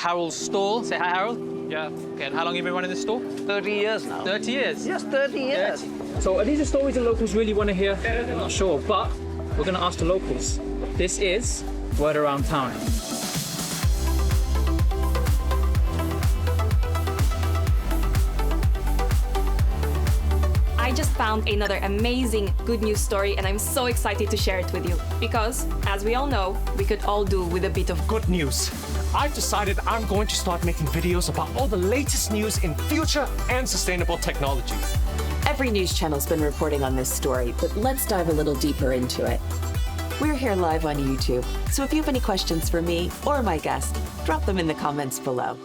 Harold's stall. Say hi, Harold. Yeah. Okay, and how long have you been running this stall? 30 years now. 30 years? Yes, 30 years. 30. So are these the stories the locals really want to hear? I'm not sure, but we're going to ask the locals. This is Word Around Town. I just found another amazing good news story and I'm so excited to share it with you because, as we all know, we could all do with a bit of good news. I've decided I'm going to start making videos about all the latest news in future and sustainable technology. Every news channel's been reporting on this story, but let's dive a little deeper into it. We're here live on YouTube, so if you have any questions for me or my guest, drop them in the comments below.